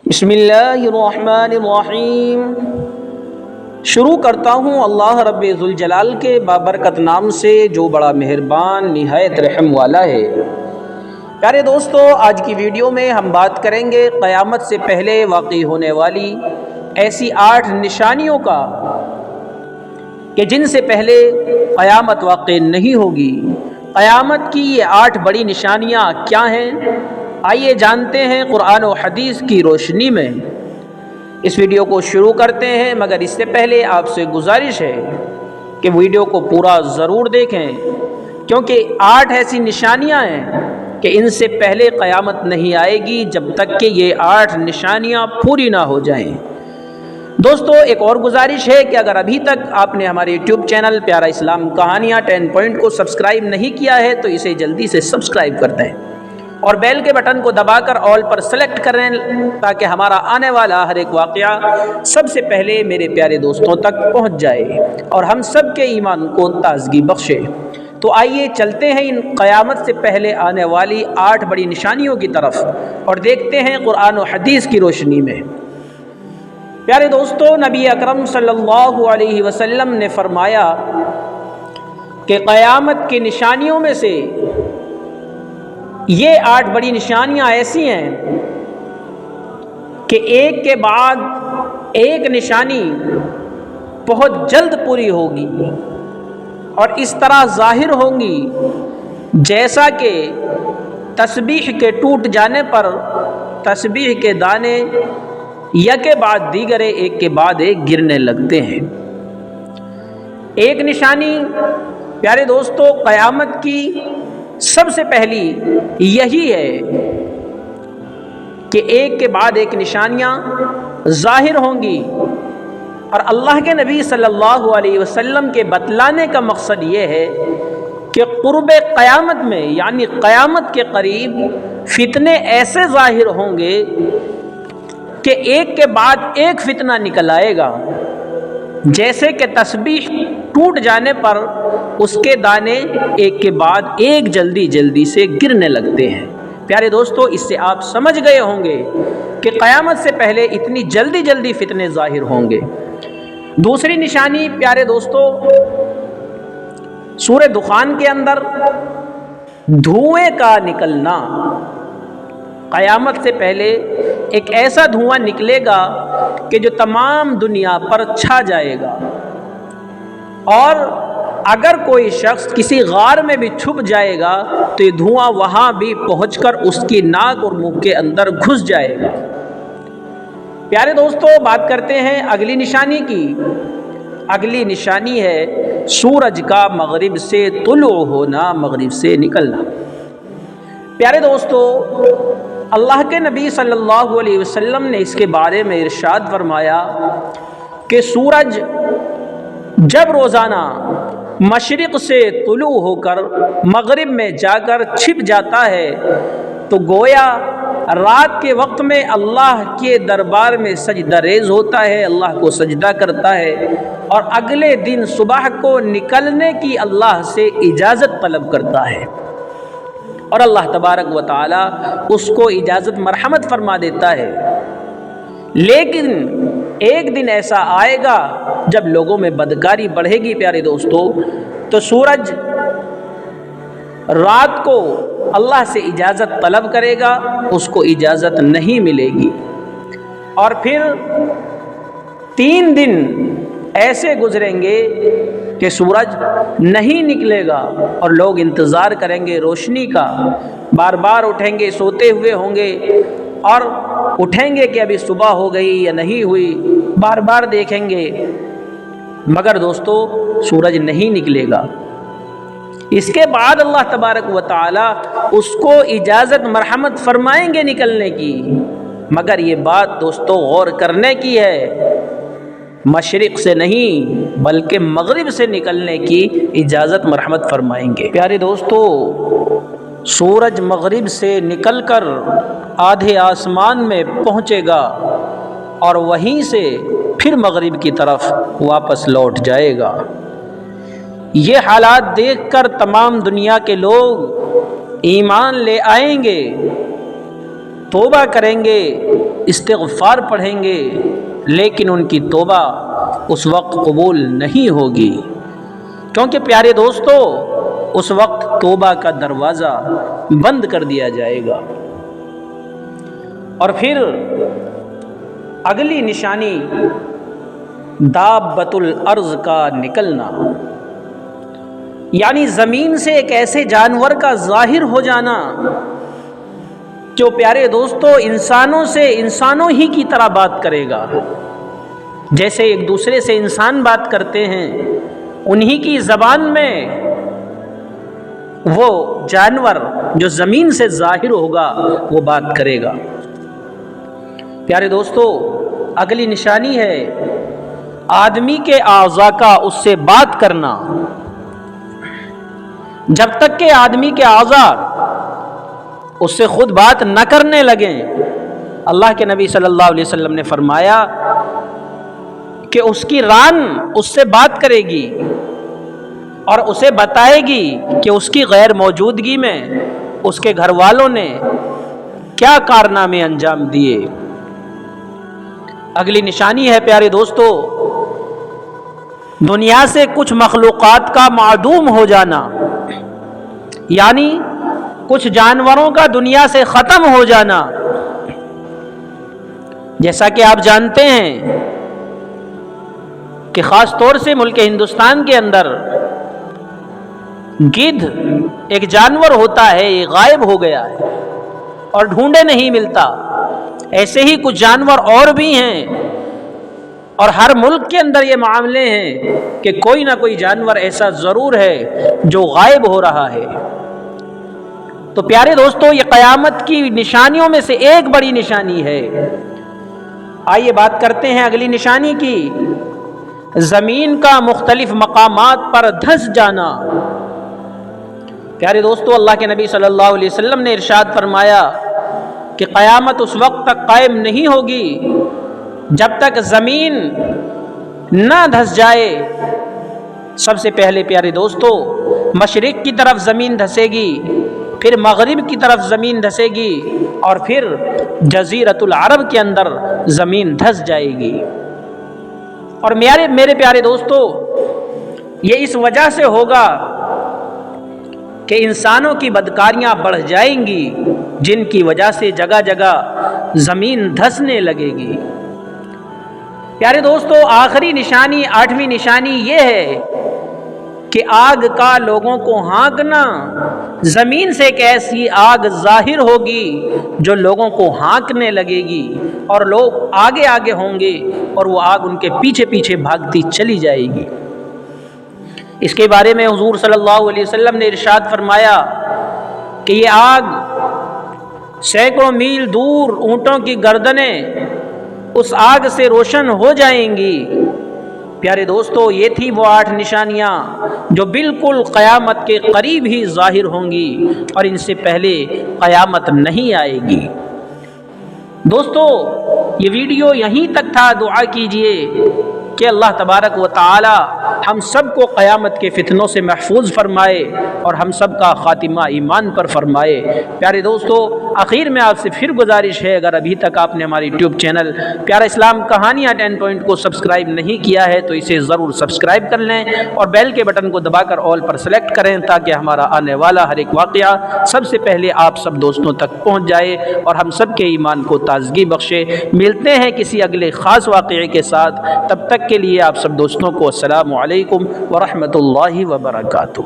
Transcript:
بسم اللہ الرحمن الرحیم۔ شروع کرتا ہوں اللہ رب ذوالجلال کے بابرکت نام سے جو بڑا مہربان نہایت رحم والا ہے۔ پیارے دوستو، آج کی ویڈیو میں ہم بات کریں گے قیامت سے پہلے واقع ہونے والی ایسی 8 نشانیوں کا کہ جن سے پہلے قیامت واقع نہیں ہوگی۔ قیامت کی یہ 8 بڑی نشانیاں کیا ہیں؟ آئیے جانتے ہیں قرآن و حدیث کی روشنی میں۔ اس ویڈیو کو شروع کرتے ہیں، مگر اس سے پہلے آپ سے گزارش ہے کہ ویڈیو کو پورا ضرور دیکھیں، کیونکہ 8 ایسی نشانیاں ہیں کہ ان سے پہلے قیامت نہیں آئے گی جب تک کہ یہ 8 نشانیاں پوری نہ ہو جائیں۔ دوستو، ایک اور گزارش ہے کہ اگر ابھی تک آپ نے ہمارے یوٹیوب چینل پیارا اسلام کہانیاں 10 پوائنٹ کو سبسکرائب نہیں کیا ہے تو اسے جلدی سے سبسکرائب کر دیں اور بیل کے بٹن کو دبا کر آل پر سلیکٹ کریں تاکہ ہمارا آنے والا ہر ایک واقعہ سب سے پہلے میرے پیارے دوستوں تک پہنچ جائے اور ہم سب کے ایمان کو تازگی بخشے۔ تو آئیے چلتے ہیں ان قیامت سے پہلے آنے والی 8 بڑی نشانیوں کی طرف اور دیکھتے ہیں قرآن و حدیث کی روشنی میں۔ پیارے دوستو، نبی اکرم صلی اللہ علیہ وسلم نے فرمایا کہ قیامت کی نشانیوں میں سے یہ 8 بڑی نشانیاں ایسی ہیں کہ ایک کے بعد ایک نشانی بہت جلد پوری ہوگی اور اس طرح ظاہر ہوں گی جیسا کہ تسبیح کے ٹوٹ جانے پر تسبیح کے دانے یکے بعد دیگرے ایک کے بعد ایک گرنے لگتے ہیں۔ ایک نشانی پیارے دوستو قیامت کی سب سے پہلی یہی ہے کہ ایک کے بعد ایک نشانیاں ظاہر ہوں گی، اور اللہ کے نبی صلی اللہ علیہ وسلم کے بتلانے کا مقصد یہ ہے کہ قرب قیامت میں یعنی قیامت کے قریب فتنے ایسے ظاہر ہوں گے کہ ایک کے بعد ایک فتنہ نکل آئے گا، جیسے کہ تسبیح ٹوٹ جانے پر اس کے دانے ایک کے بعد ایک جلدی سے گرنے لگتے ہیں۔ پیارے دوستو، اس سے آپ سمجھ گئے ہوں گے کہ قیامت سے پہلے اتنی جلدی فتنے ظاہر ہوں گے۔ دوسری نشانی پیارے دوستو، سورہ دخان کے اندر دھوئیں کا نکلنا۔ قیامت سے پہلے ایک ایسا دھواں نکلے گا کہ جو تمام دنیا پر چھا جائے گا، اور اگر کوئی شخص کسی غار میں بھی چھپ جائے گا تو یہ دھواں وہاں بھی پہنچ کر اس کی ناک اور منہ کے اندر گھس جائے گا۔ پیارے دوستو، بات کرتے ہیں اگلی نشانی کی۔ اگلی نشانی ہے سورج کا مغرب سے طلوع ہونا، مغرب سے نکلنا۔ پیارے دوستو، اللہ کے نبی صلی اللہ علیہ وسلم نے اس کے بارے میں ارشاد فرمایا کہ سورج جب روزانہ مشرق سے طلوع ہو کر مغرب میں جا کر چھپ جاتا ہے تو گویا رات کے وقت میں اللہ کے دربار میں سجدہ ریز ہوتا ہے، اللہ کو سجدہ کرتا ہے، اور اگلے دن صبح کو نکلنے کی اللہ سے اجازت طلب کرتا ہے، اور اللہ تبارک و تعالی اس کو اجازت مرحمت فرما دیتا ہے۔ لیکن ایک دن ایسا آئے گا جب لوگوں میں بدکاری بڑھے گی پیارے دوستو، تو سورج رات کو اللہ سے اجازت طلب کرے گا، اس کو اجازت نہیں ملے گی، اور پھر 3 دن ایسے گزریں گے کہ سورج نہیں نکلے گا اور لوگ انتظار کریں گے روشنی کا، بار بار اٹھیں گے، سوتے ہوئے ہوں گے اور اٹھیں گے کہ ابھی صبح ہو گئی یا نہیں ہوئی، بار بار دیکھیں گے، مگر دوستو سورج نہیں نکلے گا۔ اس کے بعد اللہ تبارک و تعالی اس کو اجازت مرحمت فرمائیں گے نکلنے کی، مگر یہ بات دوستو غور کرنے کی ہے، مشرق سے نہیں بلکہ مغرب سے نکلنے کی اجازت مرحمت فرمائیں گے۔ پیارے دوستو، سورج مغرب سے نکل کر آدھے آسمان میں پہنچے گا اور وہیں سے پھر مغرب کی طرف واپس لوٹ جائے گا۔ یہ حالات دیکھ کر تمام دنیا کے لوگ ایمان لے آئیں گے، توبہ کریں گے، استغفار پڑھیں گے لیکن ان کی توبہ اس وقت قبول نہیں ہوگی، کیونکہ پیارے دوستو اس وقت توبہ کا دروازہ بند کر دیا جائے گا۔ اور پھر اگلی نشانی دابۃ الارض کا نکلنا، یعنی زمین سے ایک ایسے جانور کا ظاہر ہو جانا جو پیارے دوستو انسانوں ہی کی طرح بات کرے گا، جیسے ایک دوسرے سے انسان بات کرتے ہیں انہی کی زبان میں وہ جانور جو زمین سے ظاہر ہوگا وہ بات کرے گا۔ پیارے دوستو اگلی نشانی ہے آدمی کے اعضاء کا اس سے بات کرنا۔ جب تک کہ آدمی کے اعضاء اس سے خود بات نہ کرنے لگیں، اللہ کے نبی صلی اللہ علیہ وسلم نے فرمایا کہ اس کی ران اس سے بات کرے گی اور اسے بتائے گی کہ اس کی غیر موجودگی میں اس کے گھر والوں نے کیا کارنامے انجام دیے۔ اگلی نشانی ہے پیارے دوستو دنیا سے کچھ مخلوقات کا معدوم ہو جانا، یعنی کچھ جانوروں کا دنیا سے ختم ہو جانا۔ جیسا کہ آپ جانتے ہیں کہ خاص طور سے ملک ہندوستان کے اندر گدھ ایک جانور ہوتا ہے، یہ غائب ہو گیا ہے اور ڈھونڈے نہیں ملتا۔ ایسے ہی کچھ جانور اور بھی ہیں اور ہر ملک کے اندر یہ معاملے ہیں کہ کوئی نہ کوئی جانور ایسا ضرور ہے جو غائب ہو رہا ہے۔ تو پیارے دوستو یہ قیامت کی نشانیوں میں سے ایک بڑی نشانی ہے۔ آئیے بات کرتے ہیں اگلی نشانی کی، زمین کا مختلف مقامات پر دھس جانا۔ پیارے دوستو اللہ کے نبی صلی اللہ علیہ وسلم نے ارشاد فرمایا کہ قیامت اس وقت تک قائم نہیں ہوگی جب تک زمین نہ دھس جائے۔ سب سے پہلے پیارے دوستو مشرق کی طرف زمین دھسے گی، پھر مغرب کی طرف زمین دھسے گی اور پھر جزیرۃ العرب کے اندر زمین دھس جائے گی۔ اور میرے پیارے دوستو یہ اس وجہ سے ہوگا کہ انسانوں کی بدکاریاں بڑھ جائیں گی جن کی وجہ سے جگہ جگہ زمین دھسنے لگے گی۔ پیارے دوستو آخری نشانی 8ویں نشانی یہ ہے کہ آگ کا لوگوں کو ہانکنا، زمین سے ایک ایسی آگ ظاہر ہوگی جو لوگوں کو ہانکنے لگے گی اور لوگ آگے آگے ہوں گے اور وہ آگ ان کے پیچھے پیچھے بھاگتی چلی جائے گی۔ اس کے بارے میں حضور صلی اللہ علیہ وسلم نے ارشاد فرمایا کہ یہ آگ سینکڑوں میل دور اونٹوں کی گردنیں اس آگ سے روشن ہو جائیں گی۔ پیارے دوستو یہ تھی وہ 8 نشانیاں جو بالکل قیامت کے قریب ہی ظاہر ہوں گی اور ان سے پہلے قیامت نہیں آئے گی۔ دوستو یہ ویڈیو یہیں تک تھا۔ دعا کیجئے کہ اللہ تبارک و تعالی ہم سب کو قیامت کے فتنوں سے محفوظ فرمائے اور ہم سب کا خاتمہ ایمان پر فرمائے۔ پیارے دوستو آخر میں آپ سے پھر گزارش ہے، اگر ابھی تک آپ نے ہماری یوٹیوب چینل پیارا اسلام کہانیاں 10 پوائنٹ کو سبسکرائب نہیں کیا ہے تو اسے ضرور سبسکرائب کر لیں اور بیل کے بٹن کو دبا کر آل پر سلیکٹ کریں تاکہ ہمارا آنے والا ہر ایک واقعہ سب سے پہلے آپ سب دوستوں تک پہنچ جائے اور ہم سب کے ایمان کو تازگی بخشے۔ ملتے ہیں کسی اگلے خاص واقعے کے ساتھ، تب تک کے لیے آپ سب دوستوں کو السلام علیکم ورحمۃ اللہ وبرکاتہ۔